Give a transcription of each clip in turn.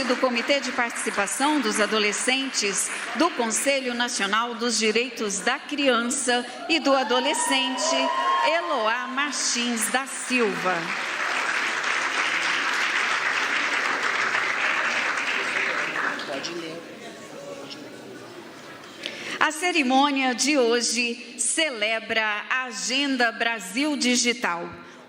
do Comitê de Participação dos Adolescentes do Conselho Nacional dos Direitos da Criança e do Adolescente, Eloá Martins da Silva. A cerimônia de hoje celebra a Agenda Brasil Digital,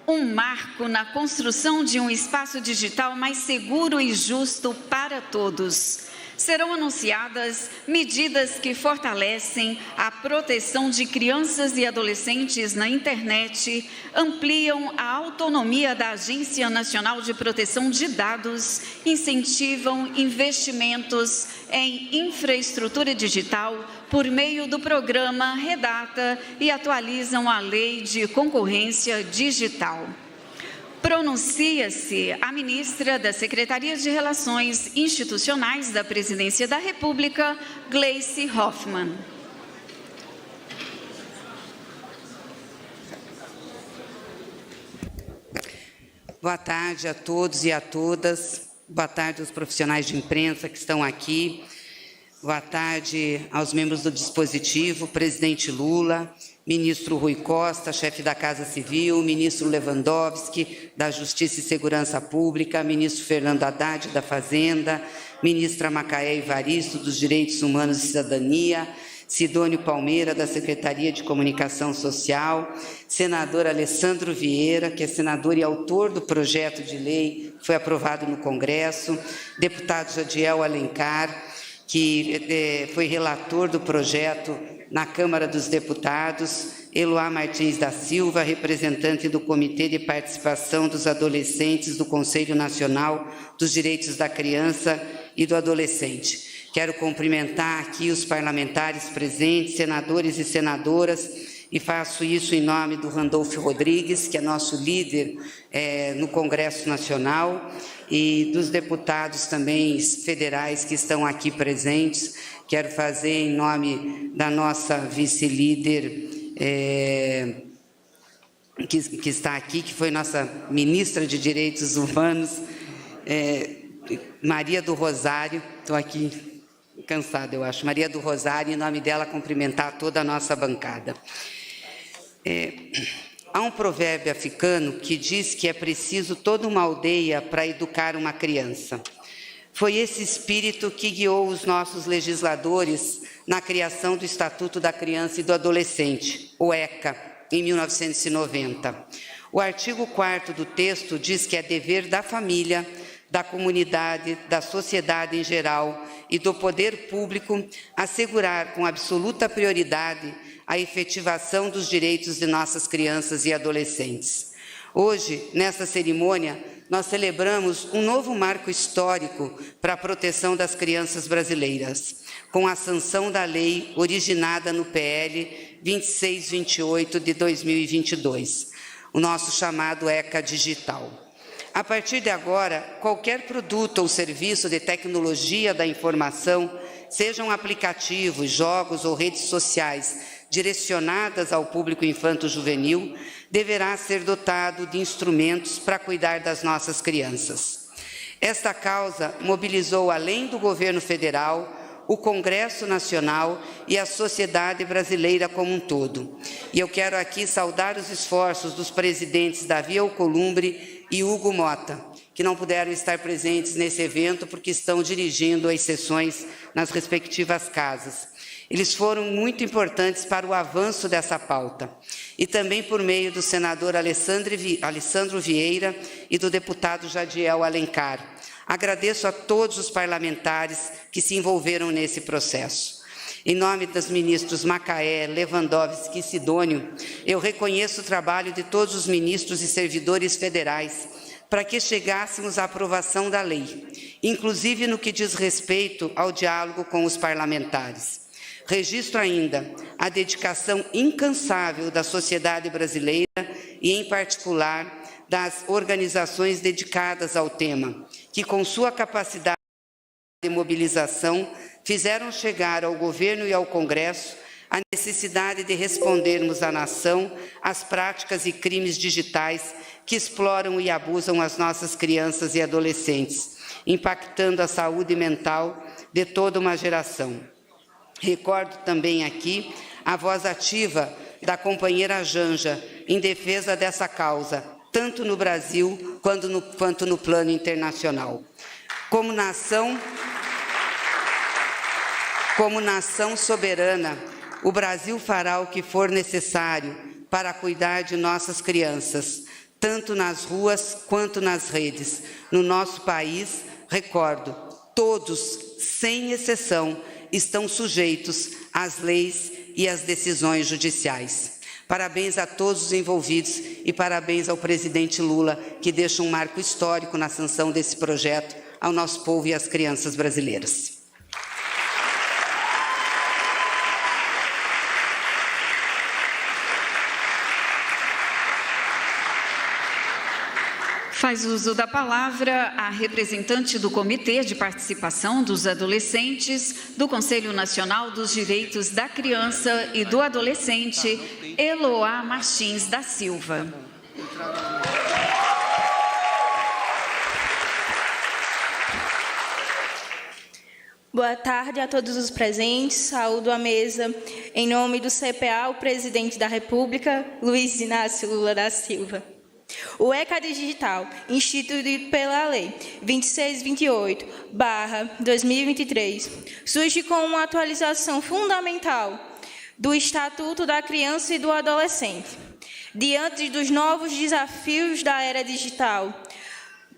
um marco na construção de um espaço digital mais seguro e justo para todos. Serão anunciadas medidas que fortalecem a proteção de crianças e adolescentes na internet, ampliam a autonomia da Agência Nacional de Proteção de Dados, incentivam investimentos em infraestrutura digital por meio do programa Redata e atualizam a Lei de Concorrência Digital. Pronuncia-se a ministra da Secretaria de Relações Institucionais da Presidência da República, Gleice Hoffmann. Boa tarde a todos e a todas. Boa tarde aos profissionais de imprensa que estão aqui. Boa tarde aos membros do dispositivo, presidente Lula, ministro Rui Costa, chefe da Casa Civil, ministro Lewandowski, da Justiça e Segurança Pública, ministro Fernando Haddad, da Fazenda, ministra Macaé Evaristo, dos Direitos Humanos e Cidadania, Sidônio Palmeira, da Secretaria de Comunicação Social, senador Alessandro Vieira, que é senador e autor do projeto de lei, foi aprovado no Congresso, deputado Jadiel Alencar, que foi relator do projeto na Câmara dos Deputados, Eloá Martins da Silva, representante do Comitê de Participação dos Adolescentes do Conselho Nacional dos Direitos da Criança e do Adolescente. Quero cumprimentar aqui os parlamentares presentes, senadores e senadoras, e faço isso em nome do Randolfo Rodrigues, que é nosso líder no Congresso Nacional, e dos deputados também federais que estão aqui presentes. Quero fazer em nome da nossa vice-líder, que está aqui, que foi nossa ministra de Direitos Humanos, Maria do Rosário, estou aqui cansada, eu acho, Maria do Rosário, em nome dela, cumprimentar toda a nossa bancada. Há um provérbio africano que diz que é preciso toda uma aldeia para educar uma criança. Foi esse espírito que guiou os nossos legisladores na criação do Estatuto da Criança e do Adolescente, o ECA, em 1990. O artigo 4º do texto diz que é dever da família, da comunidade, da sociedade em geral e do poder público assegurar com absoluta prioridade a efetivação dos direitos de nossas crianças e adolescentes. Hoje, nesta cerimônia, nós celebramos um novo marco histórico para a proteção das crianças brasileiras, com a sanção da lei originada no PL 2628 de 2022, o nosso chamado ECA Digital. A partir de agora, qualquer produto ou serviço de tecnologia da informação, sejam aplicativos, jogos ou redes sociais direcionadas ao público infanto-juvenil, deverá ser dotado de instrumentos para cuidar das nossas crianças. Esta causa mobilizou, além do governo federal, o Congresso Nacional e a sociedade brasileira como um todo. E eu quero aqui saudar os esforços dos presidentes Davi Alcolumbre e Hugo Mota, que não puderam estar presentes nesse evento porque estão dirigindo as sessões nas respectivas casas. Eles foram muito importantes para o avanço dessa pauta. E também por meio do senador Alessandro Vieira e do deputado Jadiel Alencar. Agradeço a todos os parlamentares que se envolveram nesse processo. Em nome dos ministros Macaé, Lewandowski e Sidônio, eu reconheço o trabalho de todos os ministros e servidores federais para que chegássemos à aprovação da lei, inclusive no que diz respeito ao diálogo com os parlamentares. Registro ainda a dedicação incansável da sociedade brasileira e, em particular, das organizações dedicadas ao tema, que, com sua capacidade de mobilização, fizeram chegar ao governo e ao Congresso a necessidade de respondermos à nação às práticas e crimes digitais que exploram e abusam as nossas crianças e adolescentes, impactando a saúde mental de toda uma geração. Recordo também aqui a voz ativa da companheira Janja em defesa dessa causa, tanto no Brasil quanto no plano internacional. Como nação soberana, o Brasil fará o que for necessário para cuidar de nossas crianças, tanto nas ruas quanto nas redes. No nosso país, recordo, todos, sem exceção, estão sujeitos às leis e às decisões judiciais. Parabéns a todos os envolvidos e parabéns ao presidente Lula, que deixa um marco histórico na sanção desse projeto ao nosso povo e às crianças brasileiras. Faz uso da palavra a representante do Comitê de Participação dos Adolescentes do Conselho Nacional dos Direitos da Criança e do Adolescente, Eloá Martins da Silva. Boa tarde a todos os presentes. Saúdo a mesa em nome do CPA, o Presidente da República, Luiz Inácio Lula da Silva. O ECA Digital, instituído pela Lei 2628/2023, surge com uma atualização fundamental do Estatuto da Criança e do Adolescente. Diante dos novos desafios da era digital,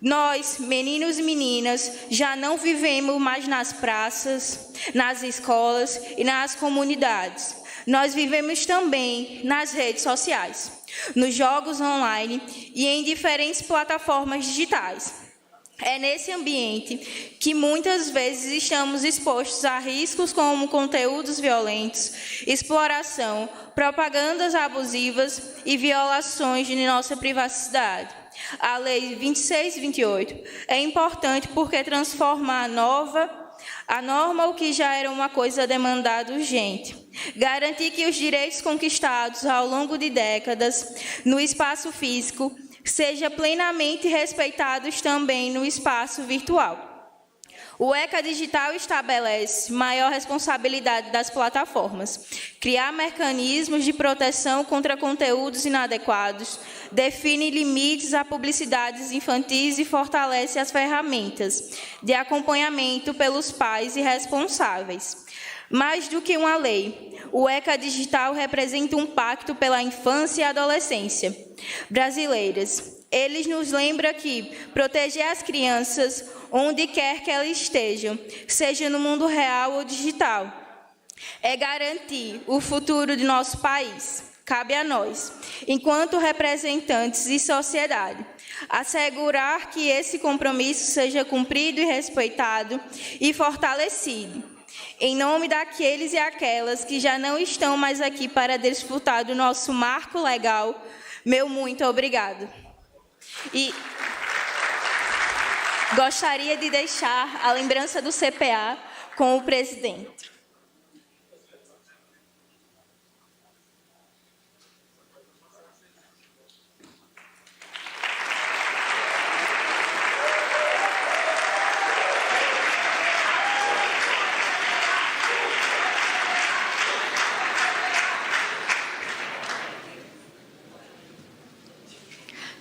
nós, meninos e meninas, já não vivemos mais nas praças, nas escolas e nas comunidades. Nós vivemos também nas redes sociais, nos jogos online e em diferentes plataformas digitais. É nesse ambiente que muitas vezes estamos expostos a riscos como conteúdos violentos, exploração, propagandas abusivas e violações de nossa privacidade. A Lei 2628 é importante porque transforma a norma, o que já era uma coisa demandada urgente. Garantir que os direitos conquistados ao longo de décadas no espaço físico sejam plenamente respeitados também no espaço virtual. O ECA Digital estabelece maior responsabilidade das plataformas, criar mecanismos de proteção contra conteúdos inadequados, define limites a publicidades infantis e fortalece as ferramentas de acompanhamento pelos pais e responsáveis. Mais do que uma lei, o ECA Digital representa um pacto pela infância e adolescência brasileiras. Ele nos lembra que proteger as crianças, onde quer que elas estejam, seja no mundo real ou digital, é garantir o futuro de nosso país. Cabe a nós, enquanto representantes de sociedade, assegurar que esse compromisso seja cumprido e respeitado e fortalecido. Em nome daqueles e aquelas que já não estão mais aqui para desfrutar do nosso marco legal, meu muito obrigado. E gostaria de deixar a lembrança do CPA com o presidente.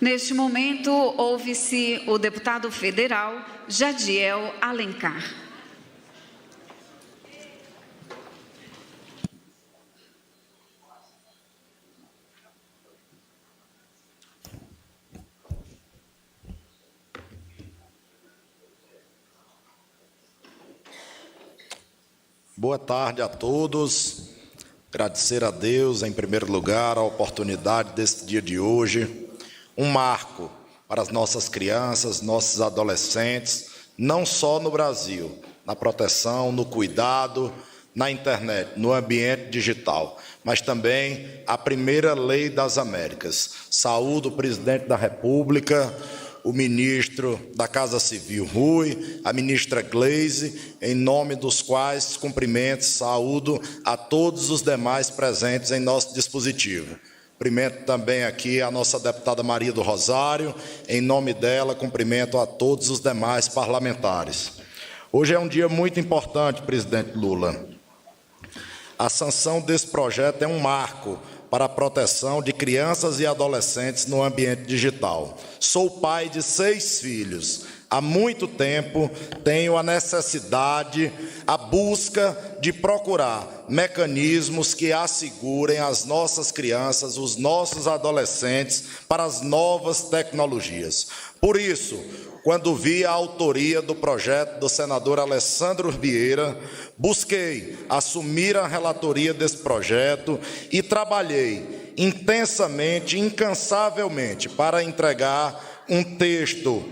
Neste momento, ouve-se o deputado federal Jadiel Alencar. Boa tarde a todos. Agradecer a Deus, em primeiro lugar, a oportunidade desse dia de hoje. Um marco para as nossas crianças, nossos adolescentes, não só no Brasil, na proteção, no cuidado, na internet, no ambiente digital, mas também a primeira lei das Américas. Saúdo o presidente da República, o ministro da Casa Civil, Rui, a ministra Gleise, em nome dos quais cumprimento e saúdo a todos os demais presentes em nosso dispositivo. Cumprimento também aqui a nossa deputada Maria do Rosário, em nome dela cumprimento a todos os demais parlamentares. Hoje é um dia muito importante, presidente Lula. A sanção desse projeto é um marco para a proteção de crianças e adolescentes no ambiente digital. Sou pai de 6 filhos. Há muito tempo tenho a necessidade, a busca de procurar mecanismos que assegurem as nossas crianças, os nossos adolescentes para as novas tecnologias. Por isso, quando vi a autoria do projeto do senador Alessandro Vieira, busquei assumir a relatoria desse projeto e trabalhei intensamente, incansavelmente, para entregar um texto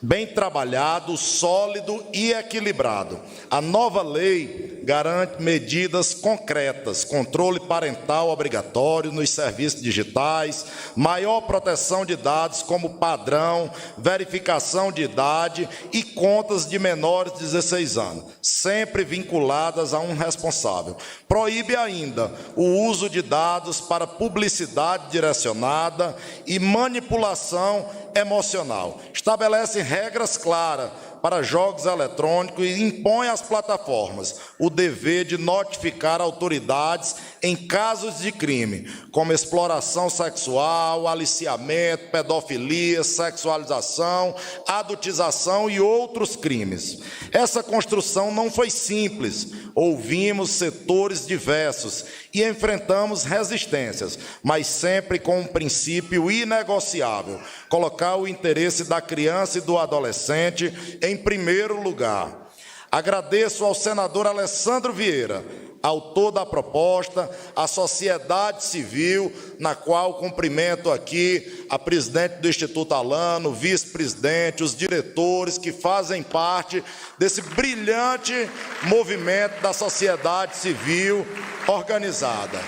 bem trabalhado, sólido e equilibrado. A nova lei garante medidas concretas, controle parental obrigatório nos serviços digitais, maior proteção de dados como padrão, verificação de idade e contas de menores de 16 anos, sempre vinculadas a um responsável. Proíbe ainda o uso de dados para publicidade direcionada e manipulação emocional. Estabelece regras claras para jogos eletrônicos e impõe às plataformas o dever de notificar autoridades em casos de crime, como exploração sexual, aliciamento, pedofilia, sexualização, adultização e outros crimes. Essa construção não foi simples. Ouvimos setores diversos e enfrentamos resistências, mas sempre com um princípio inegociável: colocar o interesse da criança e do adolescente em primeiro lugar. Agradeço ao senador Alessandro Vieira, autor da proposta, a sociedade civil, na qual cumprimento aqui a presidente do Instituto Alano, o vice-presidente, os diretores que fazem parte desse brilhante movimento da sociedade civil organizada.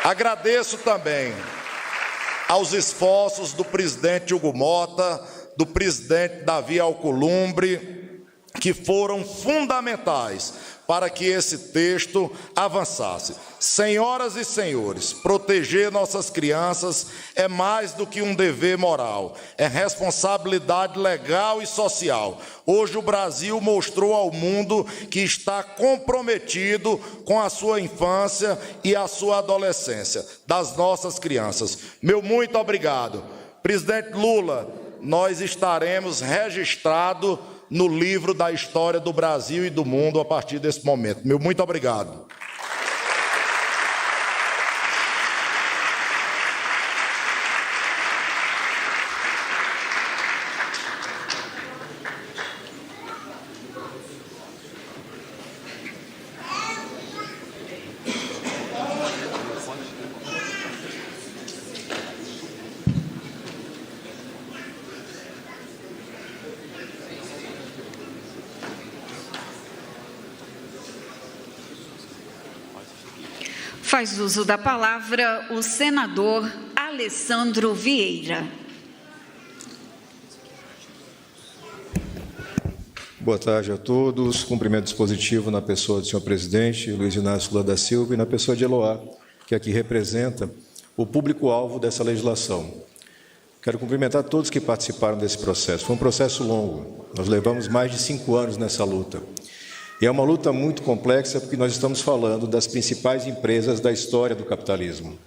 Agradeço também aos esforços do presidente Hugo Mota, do presidente Davi Alcolumbre, que foram fundamentais para que esse texto avançasse. Senhoras e senhores, proteger nossas crianças é mais do que um dever moral, é responsabilidade legal e social. Hoje o Brasil mostrou ao mundo que está comprometido com a sua infância e a sua adolescência, das nossas crianças. Meu muito obrigado. Presidente Lula, nós estaremos registrados no livro da história do Brasil e do mundo a partir desse momento. Meu muito obrigado. Faz uso da palavra o senador Alessandro Vieira. Boa tarde a todos. Cumprimento dispositivo na pessoa do senhor presidente, Luiz Inácio Lula da Silva, e na pessoa de Eloá, que aqui representa o público-alvo dessa legislação. Quero cumprimentar todos que participaram desse processo. Foi um processo longo. Nós levamos mais de 5 anos nessa luta. E é uma luta muito complexa porque nós estamos falando das principais empresas da história do capitalismo.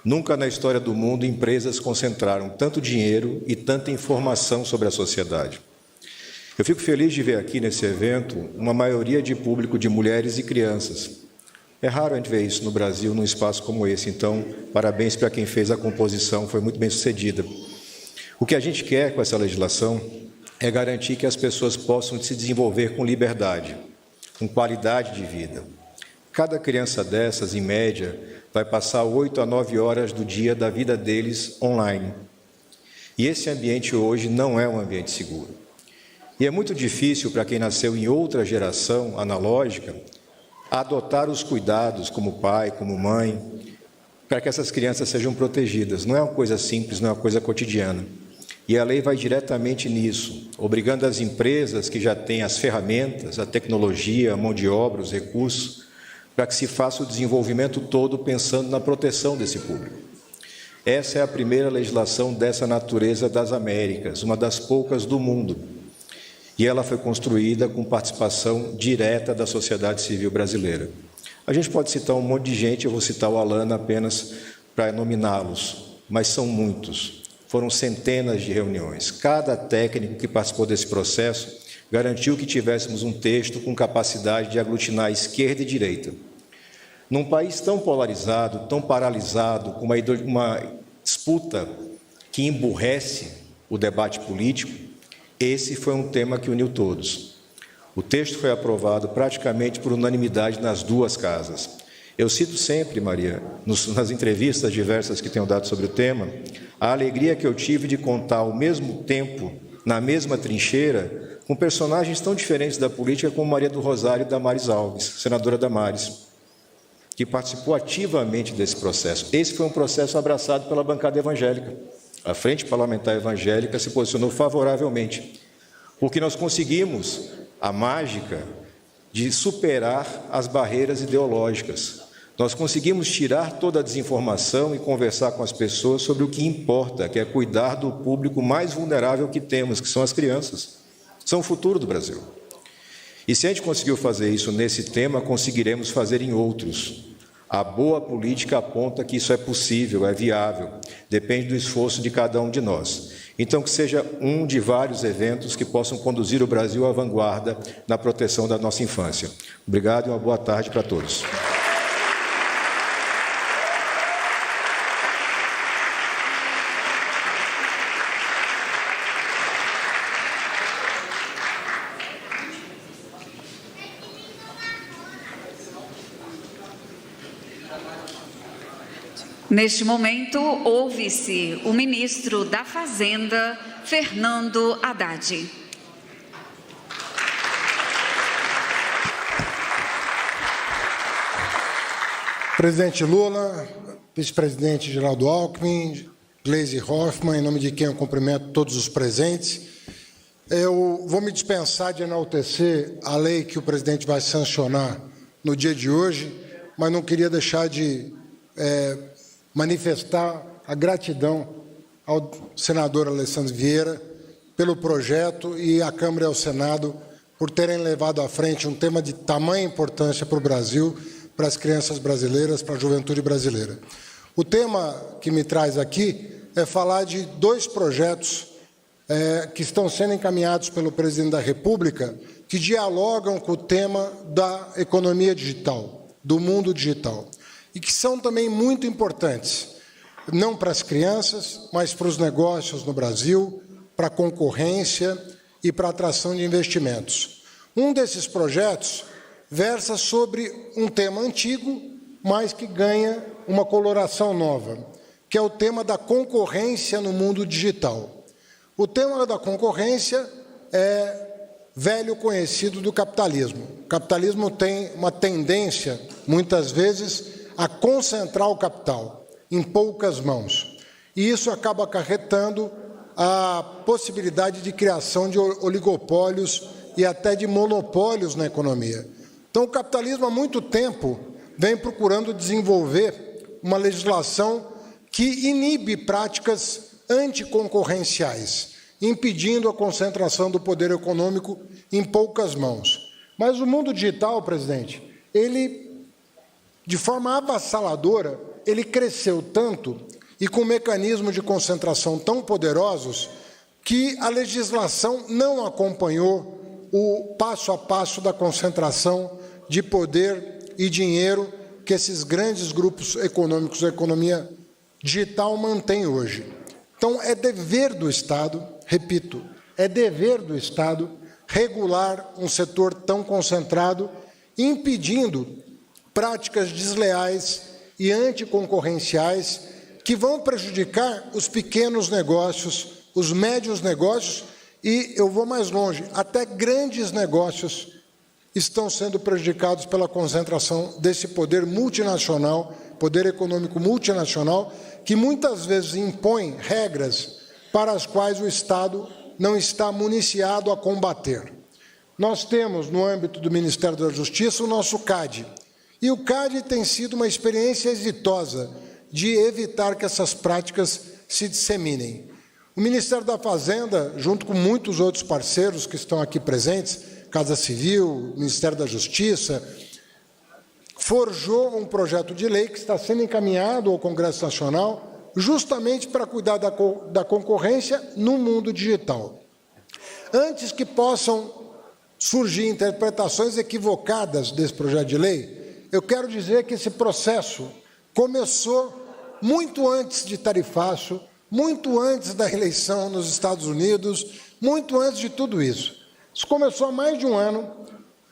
Nunca na história do mundo empresas concentraram tanto dinheiro e tanta informação sobre a sociedade. Eu fico feliz de ver aqui nesse evento uma maioria de público de mulheres e crianças. É raro a gente ver isso no Brasil, num espaço como esse. Então, parabéns para quem fez a composição, foi muito bem sucedida. O que a gente quer com essa legislação é garantir que as pessoas possam se desenvolver com liberdade, com qualidade de vida. Cada criança dessas, em média, vai passar 8 a 9 horas do dia da vida deles online. E esse ambiente hoje não é um ambiente seguro. E é muito difícil para quem nasceu em outra geração analógica adotar os cuidados como pai, como mãe, para que essas crianças sejam protegidas. Não é uma coisa simples, não é uma coisa cotidiana. E a lei vai diretamente nisso, obrigando as empresas que já têm as ferramentas, a tecnologia, a mão de obra, os recursos, para que se faça o desenvolvimento todo pensando na proteção desse público. Essa é a primeira legislação dessa natureza das Américas, uma das poucas do mundo. E ela foi construída com participação direta da sociedade civil brasileira. A gente pode citar um monte de gente, eu vou citar o Alana apenas para nominá-los, mas são muitos. Foram centenas de reuniões. Cada técnico que participou desse processo garantiu que tivéssemos um texto com capacidade de aglutinar a esquerda e direita. Num país tão polarizado, tão paralisado, com uma disputa que emburrece o debate político, esse foi um tema que uniu todos. O texto foi aprovado praticamente por unanimidade nas duas casas. Eu cito sempre, Maria, nas entrevistas diversas que tenho dado sobre o tema, a alegria que eu tive de contar ao mesmo tempo, na mesma trincheira, com personagens tão diferentes da política como Maria do Rosário Damares Alves, senadora Damares, que participou ativamente desse processo. Esse foi um processo abraçado pela bancada evangélica. A Frente Parlamentar Evangélica se posicionou favoravelmente, porque nós conseguimos a mágica de superar as barreiras ideológicas. Nós conseguimos tirar toda a desinformação e conversar com as pessoas sobre o que importa, que é cuidar do público mais vulnerável que temos, que são as crianças. São o futuro do Brasil. E se a gente conseguiu fazer isso nesse tema, conseguiremos fazer em outros. A boa política aponta que isso é possível, é viável, depende do esforço de cada um de nós. Então, que seja um de vários eventos que possam conduzir o Brasil à vanguarda na proteção da nossa infância. Obrigado e uma boa tarde para todos. Neste momento, ouve-se o ministro da Fazenda, Fernando Haddad. Presidente Lula, vice-presidente Geraldo Alckmin, Gleisi Hoffmann, em nome de quem eu cumprimento todos os presentes, eu vou me dispensar de enaltecer a lei que o presidente vai sancionar no dia de hoje, mas não queria deixar de manifestar a gratidão ao senador Alessandro Vieira pelo projeto e à Câmara e ao Senado por terem levado à frente um tema de tamanha importância para o Brasil, para as crianças brasileiras, para a juventude brasileira. O tema que me traz aqui é falar de dois projetos que estão sendo encaminhados pelo presidente da República, que dialogam com o tema da economia digital, do mundo digital, e que são também muito importantes, não para as crianças, mas para os negócios no Brasil, para a concorrência e para a atração de investimentos. Um desses projetos versa sobre um tema antigo, mas que ganha uma coloração nova, que é o tema da concorrência no mundo digital. O tema da concorrência é velho conhecido do capitalismo. O capitalismo tem uma tendência, muitas vezes, a concentrar o capital em poucas mãos. E isso acaba acarretando a possibilidade de criação de oligopólios e até de monopólios na economia. Então, o capitalismo, há muito tempo, vem procurando desenvolver uma legislação que inibe práticas anticoncorrenciais, impedindo a concentração do poder econômico em poucas mãos. Mas o mundo digital, presidente, ele, de forma avassaladora, ele cresceu tanto e com mecanismos de concentração tão poderosos que a legislação não acompanhou o passo a passo da concentração de poder e dinheiro que esses grandes grupos econômicos da economia digital mantêm hoje. Então, é dever do Estado, repito, é dever do Estado regular um setor tão concentrado, impedindo práticas desleais e anticoncorrenciais que vão prejudicar os pequenos negócios, os médios negócios e, eu vou mais longe, até grandes negócios estão sendo prejudicados pela concentração desse poder multinacional, poder econômico multinacional, que muitas vezes impõe regras para as quais o Estado não está municiado a combater. Nós temos, no âmbito do Ministério da Justiça, o nosso CAD. E o CAD tem sido uma experiência exitosa de evitar que essas práticas se disseminem. O Ministério da Fazenda, junto com muitos outros parceiros que estão aqui presentes, Casa Civil, Ministério da Justiça, forjou um projeto de lei que está sendo encaminhado ao Congresso Nacional justamente para cuidar da concorrência no mundo digital. Antes que possam surgir interpretações equivocadas desse projeto de lei, eu quero dizer que esse processo começou muito antes de tarifaço, muito antes da eleição nos Estados Unidos, muito antes de tudo isso. Isso começou há mais de um ano,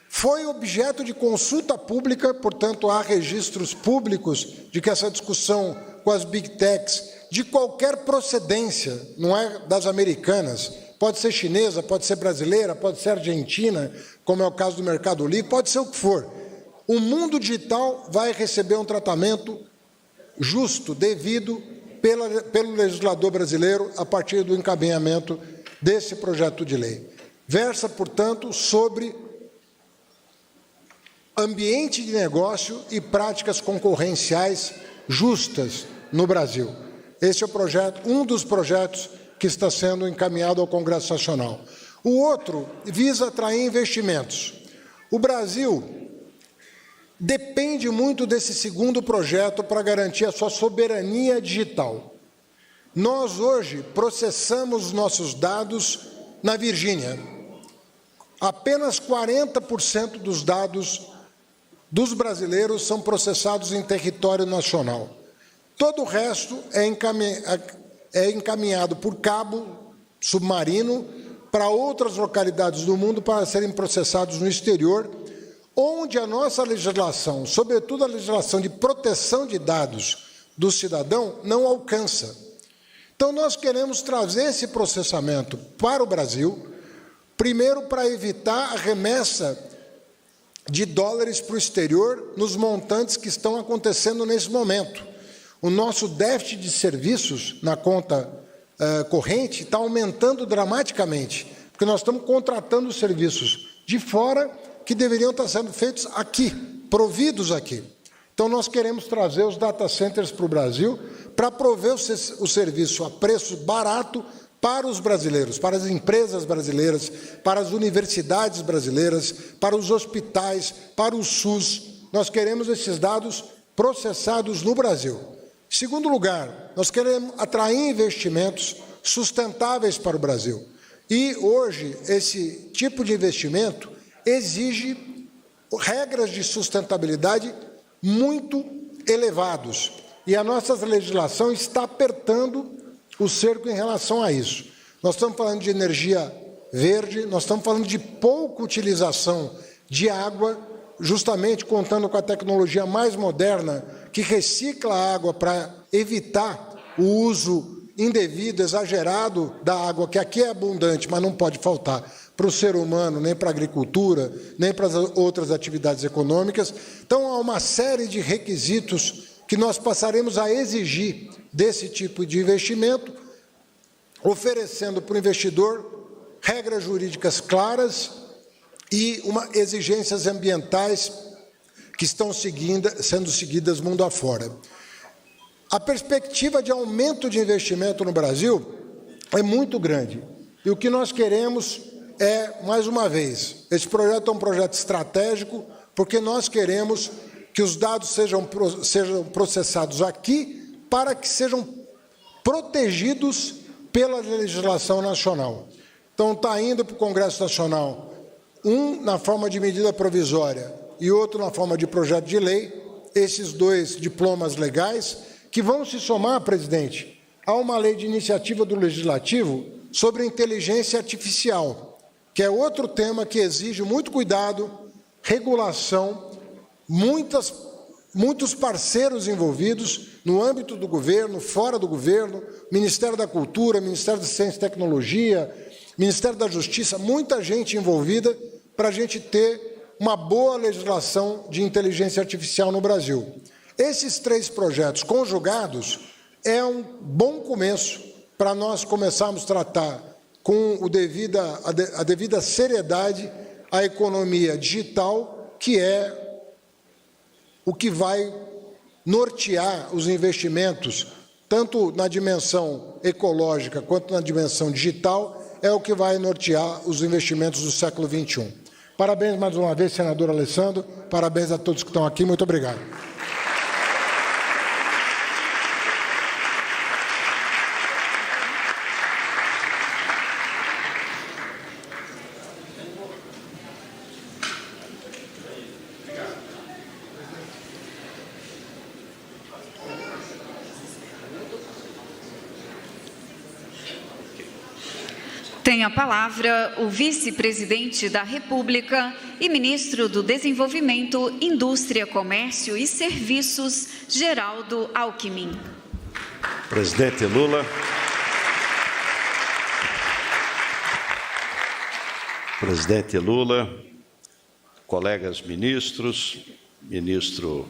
foi objeto de consulta pública, portanto, há registros públicos de que essa discussão com as Big Techs, de qualquer procedência, não é das americanas, pode ser chinesa, pode ser brasileira, pode ser argentina, como é o caso do Mercado Livre, pode ser o que for. O mundo digital vai receber um tratamento justo, devido, pelo legislador brasileiro a partir do encaminhamento desse projeto de lei. Versa, portanto, sobre ambiente de negócio e práticas concorrenciais justas no Brasil. Esse é o projeto, um dos projetos que está sendo encaminhado ao Congresso Nacional. O outro visa atrair investimentos. O Brasil depende muito desse segundo projeto para garantir a sua soberania digital. Nós, hoje, processamos nossos dados na Virgínia. Apenas 40% dos dados dos brasileiros são processados em território nacional. Todo o resto é encaminhado por cabo submarino para outras localidades do mundo para serem processados no exterior, onde a nossa legislação, sobretudo a legislação de proteção de dados do cidadão, não alcança. Então, nós queremos trazer esse processamento para o Brasil, primeiro para evitar a remessa de dólares para o exterior nos montantes que estão acontecendo nesse momento. O nosso déficit de serviços na conta corrente está aumentando dramaticamente, porque nós estamos contratando serviços de fora que deveriam estar sendo feitos aqui, providos aqui. Então, nós queremos trazer os data centers para o Brasil para prover o serviço a preço barato para os brasileiros, para as empresas brasileiras, para as universidades brasileiras, para os hospitais, para o SUS. Nós queremos esses dados processados no Brasil. Em segundo lugar, nós queremos atrair investimentos sustentáveis para o Brasil. E, hoje, esse tipo de investimento exige regras de sustentabilidade muito elevados. E a nossa legislação está apertando o cerco em relação a isso. Nós estamos falando de energia verde, nós estamos falando de pouca utilização de água, justamente contando com a tecnologia mais moderna, que recicla a água para evitar o uso indevido, exagerado da água, que aqui é abundante, mas não pode faltar para o ser humano, nem para a agricultura, nem para as outras atividades econômicas. Então, há uma série de requisitos que nós passaremos a exigir desse tipo de investimento, oferecendo para o investidor regras jurídicas claras e exigências ambientais que estão sendo seguidas mundo afora. A perspectiva de aumento de investimento no Brasil é muito grande. E o que nós queremos é, mais uma vez, esse projeto é um projeto estratégico, porque nós queremos que os dados sejam processados aqui para que sejam protegidos pela legislação nacional. Então, está indo para o Congresso Nacional, um na forma de medida provisória e outro na forma de projeto de lei, esses dois diplomas legais, que vão se somar, presidente, a uma lei de iniciativa do Legislativo sobre inteligência artificial, que é outro tema que exige muito cuidado, regulação, muitos parceiros envolvidos no âmbito do governo, fora do governo, Ministério da Cultura, Ministério da Ciência e Tecnologia, Ministério da Justiça, muita gente envolvida para a gente ter uma boa legislação de inteligência artificial no Brasil. Esses três projetos conjugados é um bom começo para nós começarmos a tratar com a devida seriedade a economia digital, que é o que vai nortear os investimentos, tanto na dimensão ecológica quanto na dimensão digital, é o que vai nortear os investimentos do século XXI. Parabéns mais uma vez, senador Alessandro, parabéns a todos que estão aqui, muito obrigado. Tem a palavra o vice-presidente da República e ministro do Desenvolvimento, Indústria, Comércio e Serviços, Geraldo Alckmin. Presidente Lula. Presidente Lula, colegas ministros, ministro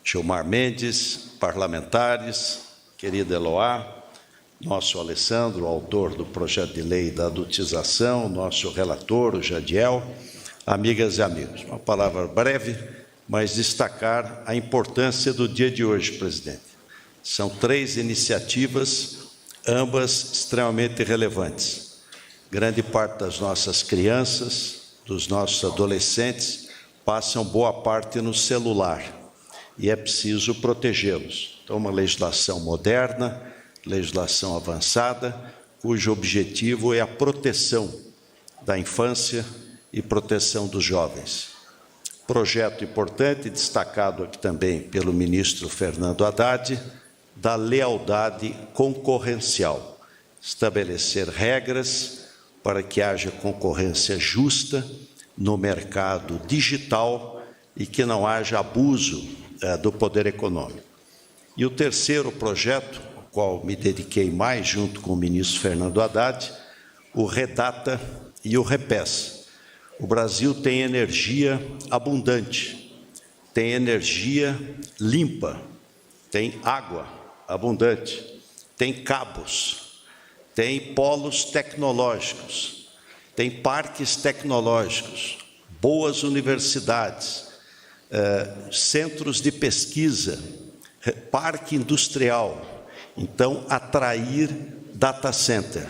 Gilmar Mendes, parlamentares, querida Eloá, nosso Alessandro, autor do projeto de lei da adultização, nosso relator, o Jadiel, amigas e amigos. Uma palavra breve, mas destacar a importância do dia de hoje, presidente. São 3 iniciativas, ambas extremamente relevantes. Grande parte das nossas crianças, dos nossos adolescentes, passam boa parte no celular e é preciso protegê-los. Então, uma legislação moderna, legislação avançada, cujo objetivo é a proteção da infância e proteção dos jovens. Projeto importante, destacado aqui também pelo ministro Fernando Haddad, da lealdade concorrencial. Estabelecer regras para que haja concorrência justa no mercado digital e que não haja abuso do poder econômico. E o terceiro projeto, qual me dediquei mais junto com o ministro Fernando Haddad, o REDATA e o REPES. O Brasil tem energia abundante, tem energia limpa, tem água abundante, tem cabos, tem polos tecnológicos, tem parques tecnológicos, boas universidades, centros de pesquisa, parque industrial. Então, atrair data center,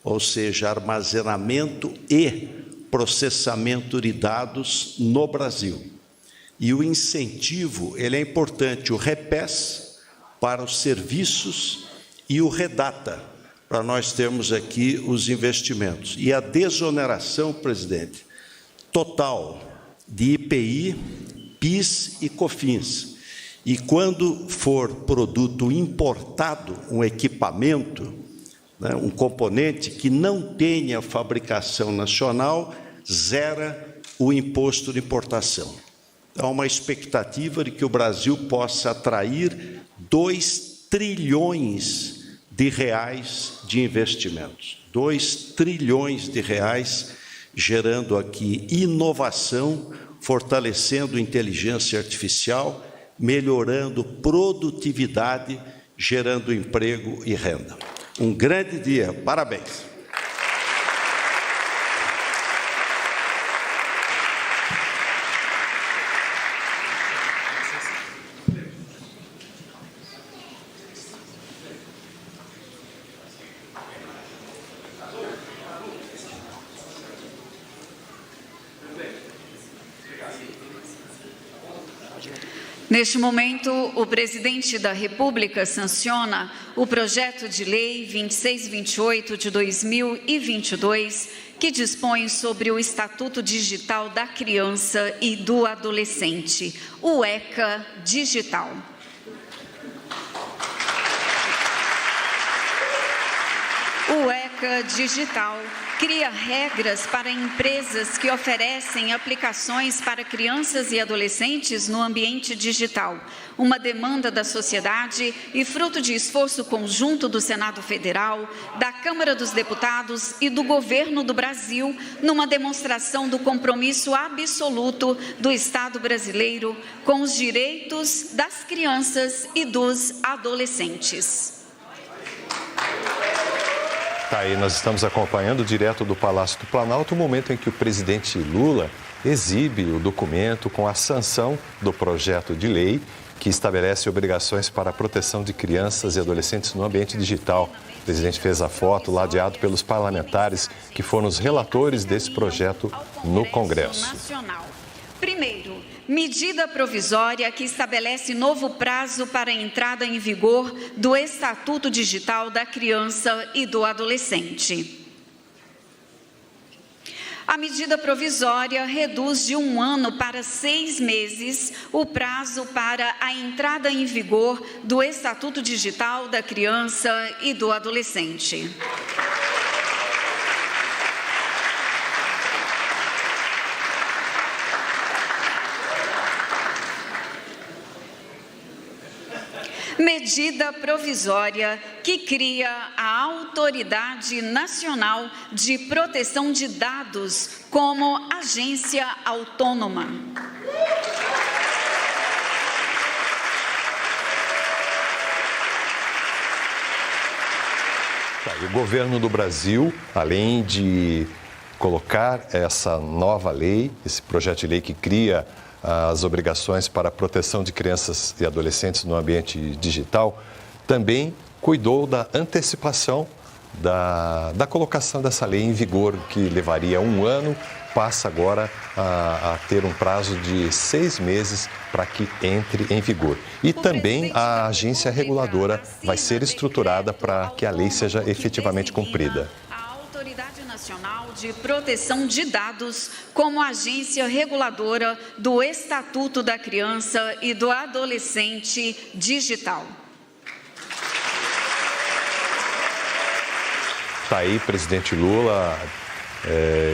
ou seja, armazenamento e processamento de dados no Brasil. E o incentivo, ele é importante, o REPES para os serviços e o REDATA, para nós termos aqui os investimentos. E a desoneração, presidente, total de IPI, PIS e COFINS. E quando for produto importado, um equipamento, né, um componente que não tenha fabricação nacional, zera o imposto de importação. Há uma expectativa de que o Brasil possa atrair 2 trilhões de reais de investimentos. 2 trilhões de reais, gerando aqui inovação, fortalecendo inteligência artificial, melhorando produtividade, gerando emprego e renda. Um grande dia, parabéns. Neste momento, o presidente da República sanciona o projeto de lei 2628 de 2022, que dispõe sobre o Estatuto Digital da Criança e do Adolescente, o ECA Digital. O ECA Digital cria regras para empresas que oferecem aplicações para crianças e adolescentes no ambiente digital, uma demanda da sociedade e fruto de esforço conjunto do Senado Federal, da Câmara dos Deputados e do Governo do Brasil, numa demonstração do compromisso absoluto do Estado brasileiro com os direitos das crianças e dos adolescentes. Tá aí, nós estamos acompanhando direto do Palácio do Planalto o momento em que o presidente Lula exibe o documento com a sanção do projeto de lei que estabelece obrigações para a proteção de crianças e adolescentes no ambiente digital. O presidente fez a foto ladeado pelos parlamentares que foram os relatores desse projeto no Congresso. Primeiro, medida provisória que estabelece novo prazo para a entrada em vigor do Estatuto Digital da Criança e do Adolescente. A medida provisória reduz de 1 ano para 6 meses o prazo para a entrada em vigor do Estatuto Digital da Criança e do Adolescente. Medida provisória que cria a Autoridade Nacional de Proteção de Dados como agência autônoma. O governo do Brasil, além de colocar essa nova lei, esse projeto de lei que cria as obrigações para a proteção de crianças e adolescentes no ambiente digital, também cuidou da antecipação da colocação dessa lei em vigor, que levaria 1 ano, passa agora a ter um prazo de 6 meses para que entre em vigor. E também a agência reguladora vai ser estruturada para que a lei seja efetivamente cumprida. Autoridade Nacional de Proteção de Dados como agência reguladora do Estatuto da Criança e do Adolescente Digital. Está aí, presidente Lula,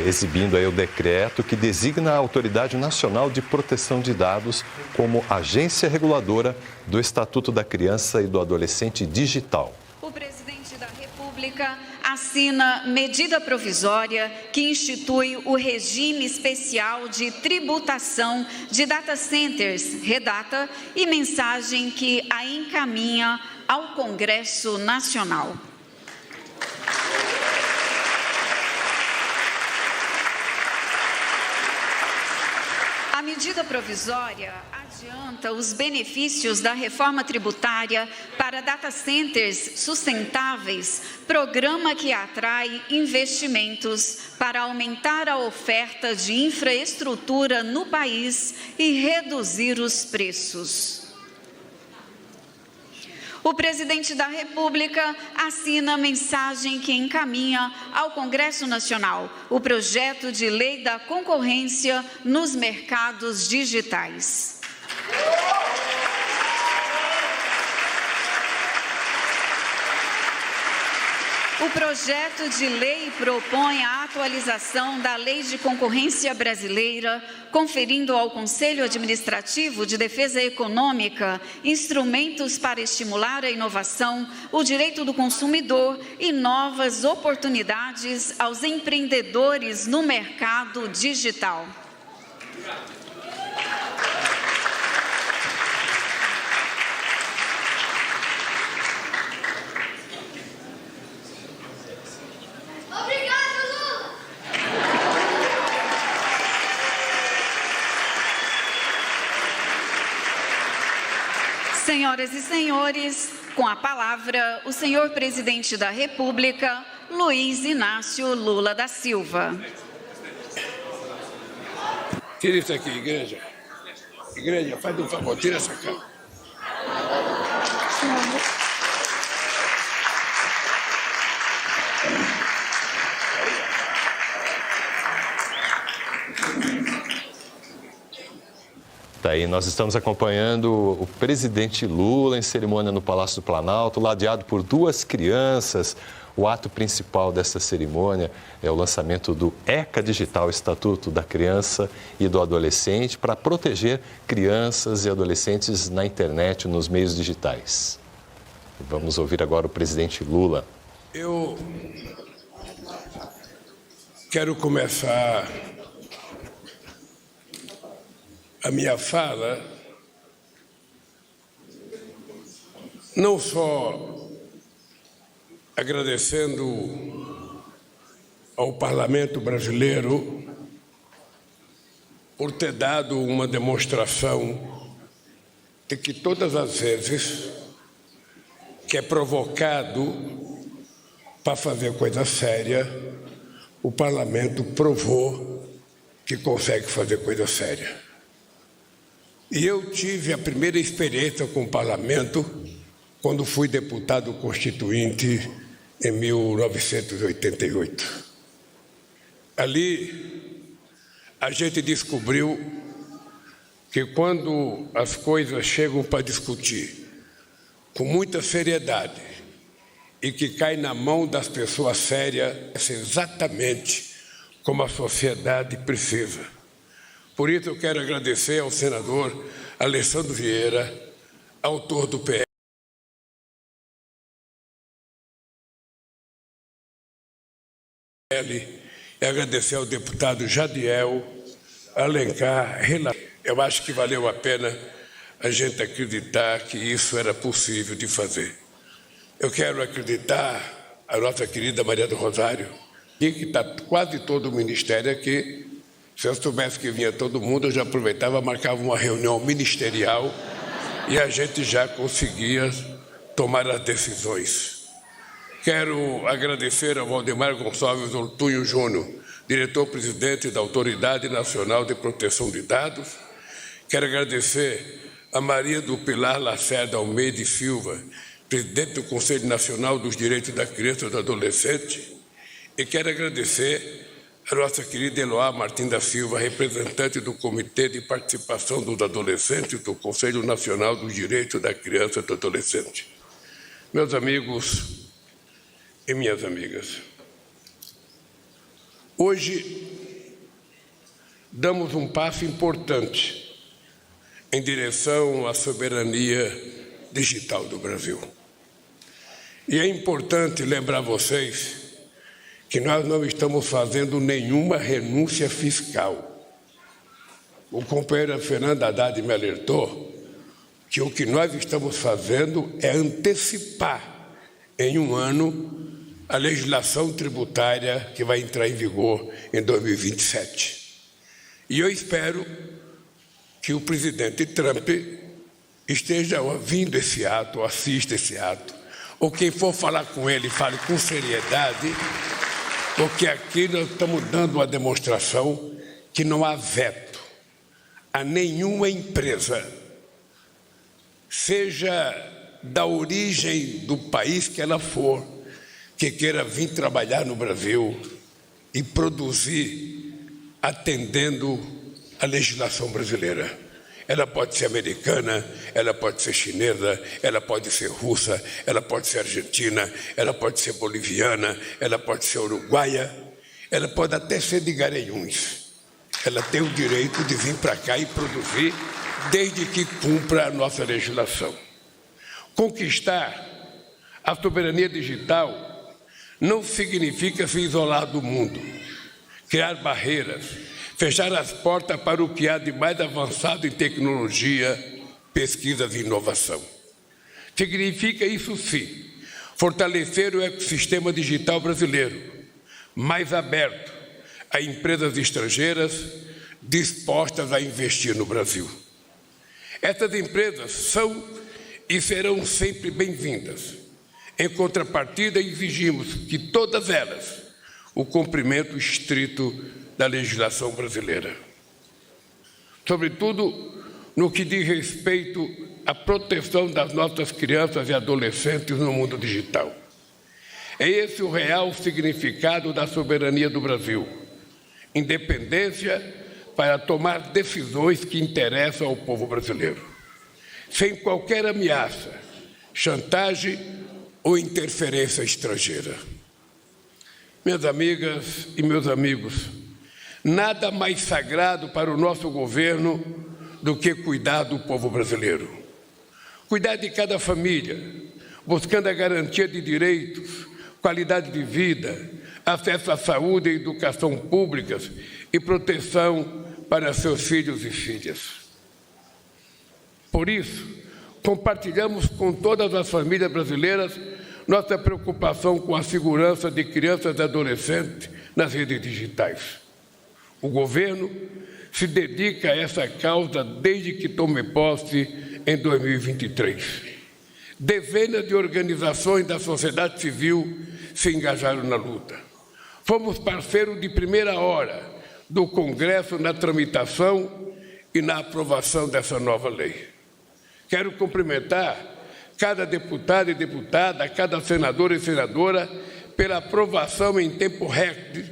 exibindo aí o decreto que designa a Autoridade Nacional de Proteção de Dados como agência reguladora do Estatuto da Criança e do Adolescente Digital. O presidente da República assina medida provisória que institui o regime especial de tributação de data centers, redata, e mensagem que a encaminha ao Congresso Nacional. A medida provisória adianta os benefícios da reforma tributária para data centers sustentáveis, programa que atrai investimentos para aumentar a oferta de infraestrutura no país e reduzir os preços. O presidente da República assina a mensagem que encaminha ao Congresso Nacional o projeto de lei da concorrência nos mercados digitais. O projeto de lei propõe a atualização da Lei de Concorrência Brasileira, conferindo ao Conselho Administrativo de Defesa Econômica instrumentos para estimular a inovação, o direito do consumidor e novas oportunidades aos empreendedores no mercado digital. Senhoras e senhores, com a palavra, o senhor presidente da República, Luiz Inácio Lula da Silva. Tira isso aqui, igreja. Igreja, faz um favor, tira essa cama. Daí nós estamos acompanhando o presidente Lula em cerimônia no Palácio do Planalto, ladeado por 2 crianças. O ato principal dessa cerimônia é o lançamento do ECA Digital, Estatuto da Criança e do Adolescente, para proteger crianças e adolescentes na internet, nos meios digitais. Vamos ouvir agora o presidente Lula. Eu quero começar a minha fala não só agradecendo ao Parlamento brasileiro por ter dado uma demonstração de que todas as vezes que é provocado para fazer coisa séria, o Parlamento provou que consegue fazer coisa séria. E eu tive a primeira experiência com o Parlamento quando fui deputado constituinte em 1988. Ali, a gente descobriu que quando as coisas chegam para discutir com muita seriedade e que cai na mão das pessoas sérias, é exatamente como a sociedade precisa. Por isso eu quero agradecer ao senador Alessandro Vieira, autor do PL, e agradecer ao deputado Jadiel Alencar. Eu acho que valeu a pena a gente acreditar que isso era possível de fazer. Eu quero acreditar a nossa querida Maria do Rosário, que está quase todo o ministério aqui. Se eu soubesse que vinha todo mundo, eu já aproveitava, marcava uma reunião ministerial e a gente já conseguia tomar as decisões. Quero agradecer ao Valdemar Gonçalves Ortunho Júnior, diretor-presidente da Autoridade Nacional de Proteção de Dados. Quero agradecer a Maria do Pilar Lacerda Almeida e Silva, presidente do Conselho Nacional dos Direitos da Criança e do Adolescente. E quero agradecer a nossa querida Eloá Martins da Silva, representante do Comitê de Participação dos Adolescentes do Conselho Nacional dos Direitos da Criança e do Adolescente. Meus amigos e minhas amigas, hoje damos um passo importante em direção à soberania digital do Brasil. E é importante lembrar vocês que nós não estamos fazendo nenhuma renúncia fiscal. O companheiro Fernando Haddad me alertou que o que nós estamos fazendo é antecipar em um ano a legislação tributária que vai entrar em vigor em 2027. E eu espero que o presidente Trump esteja ouvindo esse ato, assista esse ato, ou quem for falar com ele, fale com seriedade, porque aqui nós estamos dando uma demonstração que não há veto a nenhuma empresa, seja da origem do país que ela for, que queira vir trabalhar no Brasil e produzir atendendo a legislação brasileira. Ela pode ser americana, ela pode ser chinesa, ela pode ser russa, ela pode ser argentina, ela pode ser boliviana, ela pode ser uruguaia, ela pode até ser de Garanhuns. Ela tem o direito de vir para cá e produzir, desde que cumpra a nossa legislação. Conquistar a soberania digital não significa se isolar do mundo, criar barreiras, fechar as portas para o que há de mais avançado em tecnologia, pesquisas e inovação. Significa, isso sim, fortalecer o ecossistema digital brasileiro, mais aberto a empresas estrangeiras dispostas a investir no Brasil. Essas empresas são e serão sempre bem-vindas. Em contrapartida, exigimos que todas elas o cumprimento estrito da legislação brasileira. Sobretudo no que diz respeito à proteção das nossas crianças e adolescentes no mundo digital. É esse o real significado da soberania do Brasil. Independência para tomar decisões que interessam ao povo brasileiro, sem qualquer ameaça, chantagem ou interferência estrangeira. Minhas amigas e meus amigos, nada mais sagrado para o nosso governo do que cuidar do povo brasileiro. Cuidar de cada família, buscando a garantia de direitos, qualidade de vida, acesso à saúde e educação públicas e proteção para seus filhos e filhas. Por isso, compartilhamos com todas as famílias brasileiras nossa preocupação com a segurança de crianças e adolescentes nas redes digitais. O governo se dedica a essa causa desde que tomei posse em 2023. Dezenas de organizações da sociedade civil se engajaram na luta. Fomos parceiros de primeira hora do Congresso na tramitação e na aprovação dessa nova lei. Quero cumprimentar cada deputado e deputada, cada senador e senadora pela aprovação em tempo recorde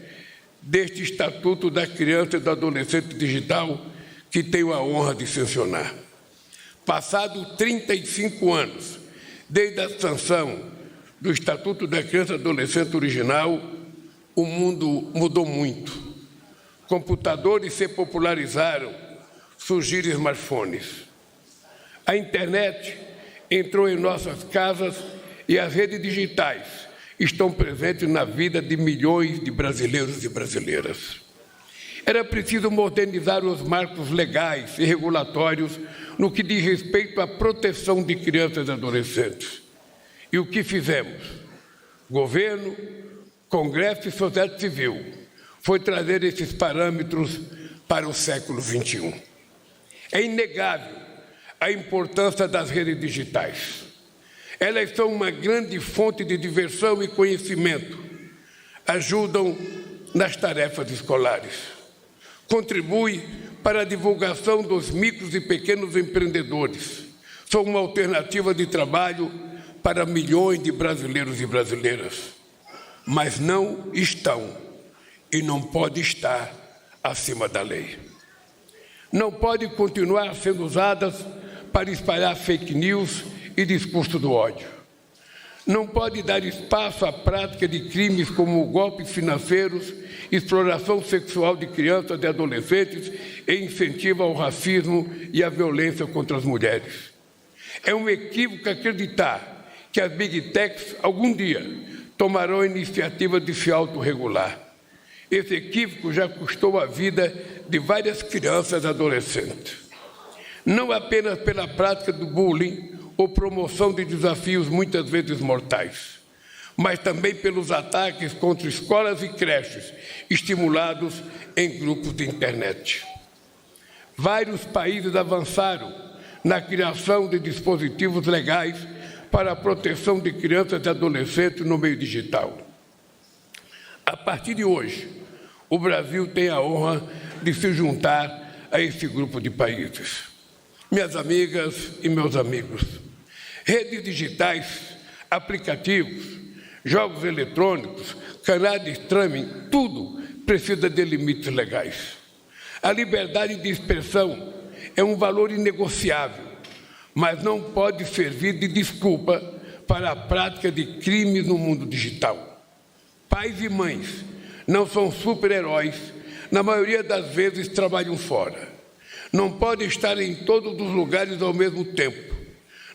deste Estatuto da Criança e do Adolescente Digital, que tenho a honra de sancionar. Passados 35 anos, desde a sanção do Estatuto da Criança e do Adolescente original, o mundo mudou muito. Computadores se popularizaram, surgiram smartphones. A internet entrou em nossas casas e as redes digitais estão presentes na vida de milhões de brasileiros e brasileiras. Era preciso modernizar os marcos legais e regulatórios no que diz respeito à proteção de crianças e adolescentes. E o que fizemos? Governo, Congresso e sociedade civil foi trazer esses parâmetros para o século XXI. É inegável a importância das redes digitais. Elas são uma grande fonte de diversão e conhecimento, ajudam nas tarefas escolares, contribuem para a divulgação dos micros e pequenos empreendedores, são uma alternativa de trabalho para milhões de brasileiros e brasileiras, mas não estão e não pode estar acima da lei. Não podem continuar sendo usadas para espalhar fake news e discurso do ódio. Não pode dar espaço à prática de crimes como golpes financeiros, exploração sexual de crianças e adolescentes e incentivo ao racismo e à violência contra as mulheres. É um equívoco acreditar que as Big Techs, algum dia, tomarão a iniciativa de se autorregular. Esse equívoco já custou a vida de várias crianças e adolescentes. Não apenas pela prática do bullying ou promoção de desafios muitas vezes mortais, mas também pelos ataques contra escolas e creches estimulados em grupos de internet. Vários países avançaram na criação de dispositivos legais para a proteção de crianças e adolescentes no meio digital. A partir de hoje, o Brasil tem a honra de se juntar a esse grupo de países. Minhas amigas e meus amigos, redes digitais, aplicativos, jogos eletrônicos, canais de streaming, tudo precisa de limites legais. A liberdade de expressão é um valor inegociável, mas não pode servir de desculpa para a prática de crimes no mundo digital. Pais e mães não são super-heróis, na maioria das vezes trabalham fora. Não podem estar em todos os lugares ao mesmo tempo.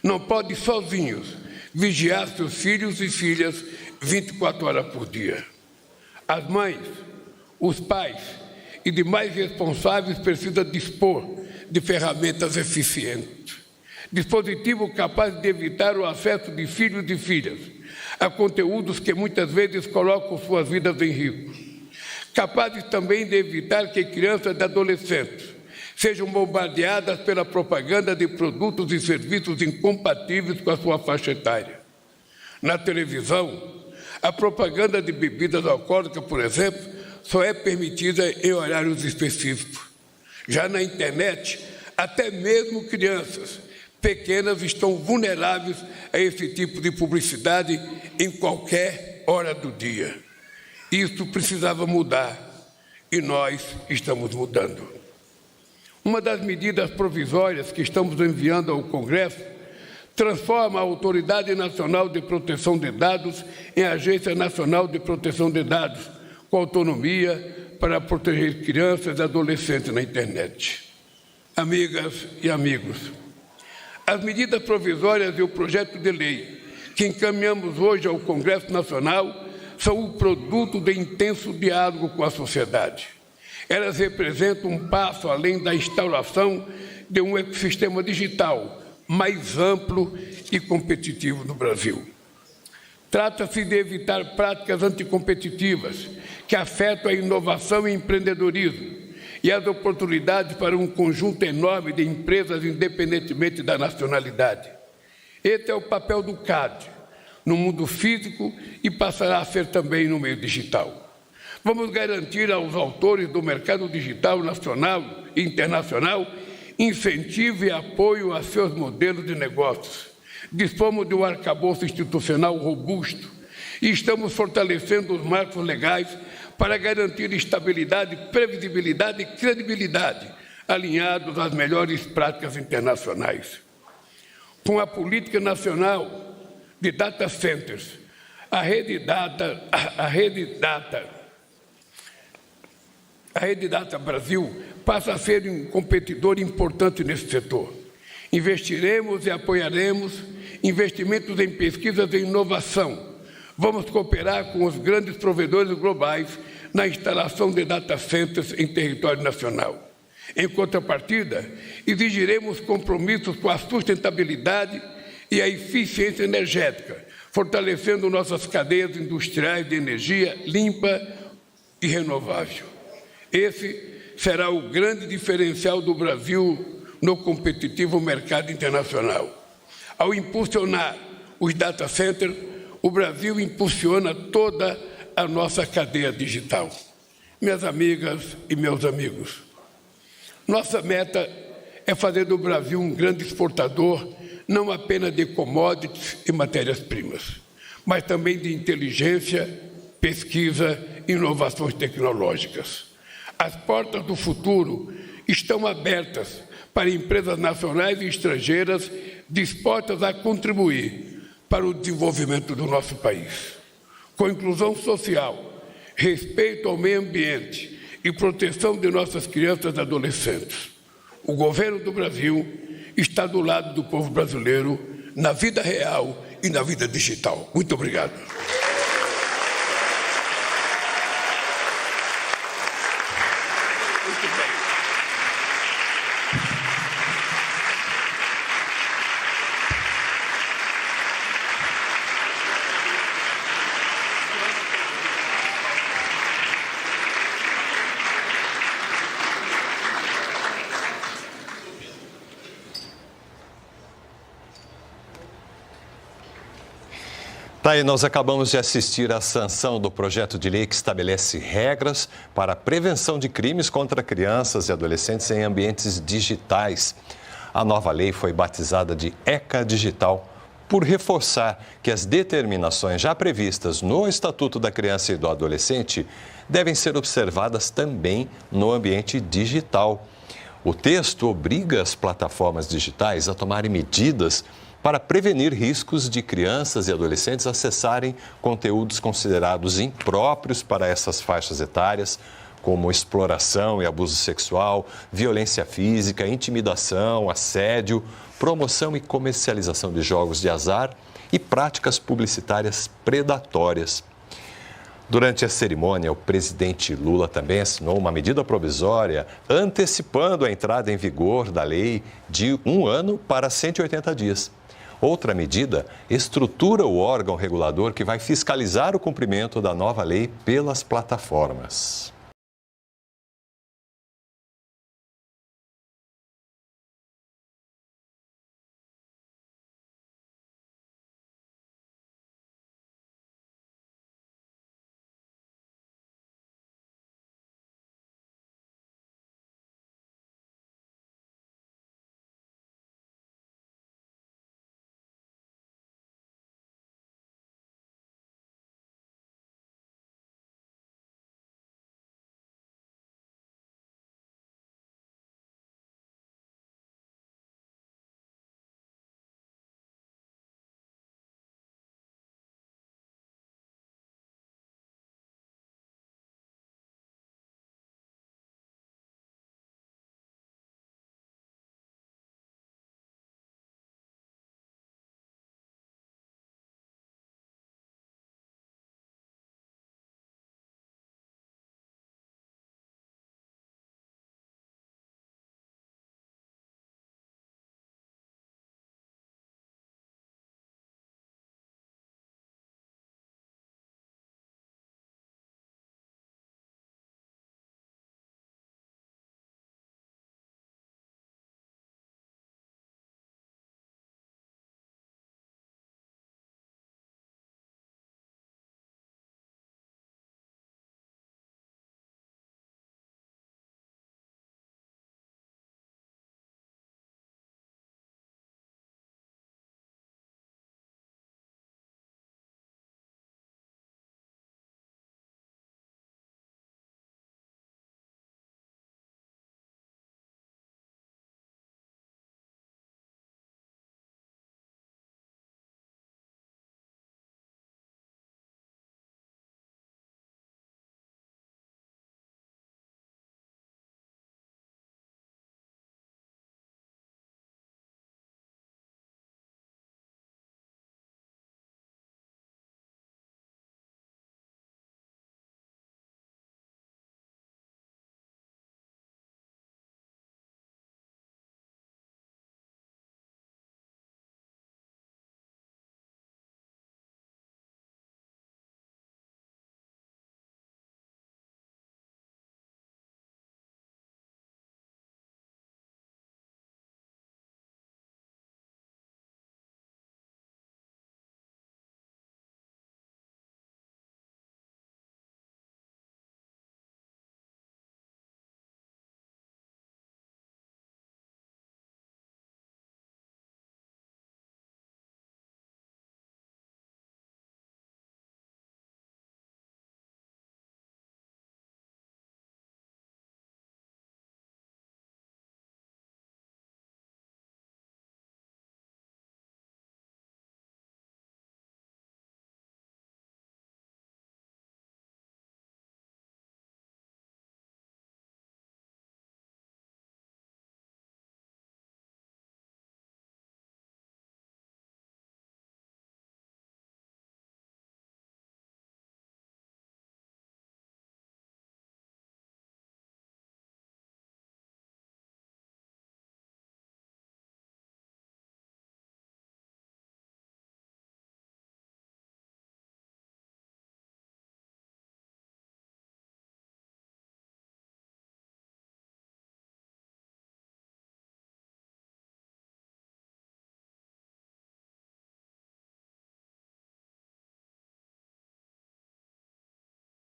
Não podem sozinhos vigiar seus filhos e filhas 24 horas por dia. As mães, os pais e demais responsáveis precisam dispor de ferramentas eficientes. Dispositivo capaz de evitar o acesso de filhos e filhas a conteúdos que muitas vezes colocam suas vidas em risco. Capazes também de evitar que crianças e adolescentes sejam bombardeadas pela propaganda de produtos e serviços incompatíveis com a sua faixa etária. Na televisão, a propaganda de bebidas alcoólicas, por exemplo, só é permitida em horários específicos. Já na internet, até mesmo crianças pequenas estão vulneráveis a esse tipo de publicidade em qualquer hora do dia. Isso precisava mudar e nós estamos mudando. Uma das medidas provisórias que estamos enviando ao Congresso transforma a Autoridade Nacional de Proteção de Dados em Agência Nacional de Proteção de Dados, com autonomia para proteger crianças e adolescentes na internet. Amigas e amigos, as medidas provisórias e o projeto de lei que encaminhamos hoje ao Congresso Nacional são o produto de intenso diálogo com a sociedade. Elas representam um passo além da instauração de um ecossistema digital mais amplo e competitivo no Brasil. Trata-se de evitar práticas anticompetitivas que afetam a inovação e empreendedorismo e as oportunidades para um conjunto enorme de empresas, independentemente da nacionalidade. Esse é o papel do CAD no mundo físico e passará a ser também no meio digital. Vamos garantir aos autores do mercado digital nacional e internacional incentivo e apoio a seus modelos de negócios. Dispomos de um arcabouço institucional robusto e estamos fortalecendo os marcos legais para garantir estabilidade, previsibilidade e credibilidade, alinhados às melhores práticas internacionais. Com a política nacional de data centers, a Rede Data Brasil passa a ser um competidor importante nesse setor. Investiremos e apoiaremos investimentos em pesquisas e inovação. Vamos cooperar com os grandes provedores globais na instalação de data centers em território nacional. Em contrapartida, exigiremos compromissos com a sustentabilidade e a eficiência energética, fortalecendo nossas cadeias industriais de energia limpa e renovável. Esse será o grande diferencial do Brasil no competitivo mercado internacional. Ao impulsionar os data centers, o Brasil impulsiona toda a nossa cadeia digital. Minhas amigas e meus amigos, nossa meta é fazer do Brasil um grande exportador, não apenas de commodities e matérias-primas, mas também de inteligência, pesquisa e inovações tecnológicas. As portas do futuro estão abertas para empresas nacionais e estrangeiras dispostas a contribuir para o desenvolvimento do nosso país. Com inclusão social, respeito ao meio ambiente e proteção de nossas crianças e adolescentes, o governo do Brasil está do lado do povo brasileiro na vida real e na vida digital. Muito obrigado. Tá aí, nós acabamos de assistir à sanção do projeto de lei que estabelece regras para a prevenção de crimes contra crianças e adolescentes em ambientes digitais. A nova lei foi batizada de ECA Digital por reforçar que as determinações já previstas no Estatuto da Criança e do Adolescente devem ser observadas também no ambiente digital. O texto obriga as plataformas digitais a tomarem medidas para prevenir riscos de crianças e adolescentes acessarem conteúdos considerados impróprios para essas faixas etárias, como exploração e abuso sexual, violência física, intimidação, assédio, promoção e comercialização de jogos de azar e práticas publicitárias predatórias. Durante a cerimônia, o presidente Lula também assinou uma medida provisória antecipando a entrada em vigor da lei de 1 ano para 180 dias. Outra medida estrutura o órgão regulador que vai fiscalizar o cumprimento da nova lei pelas plataformas.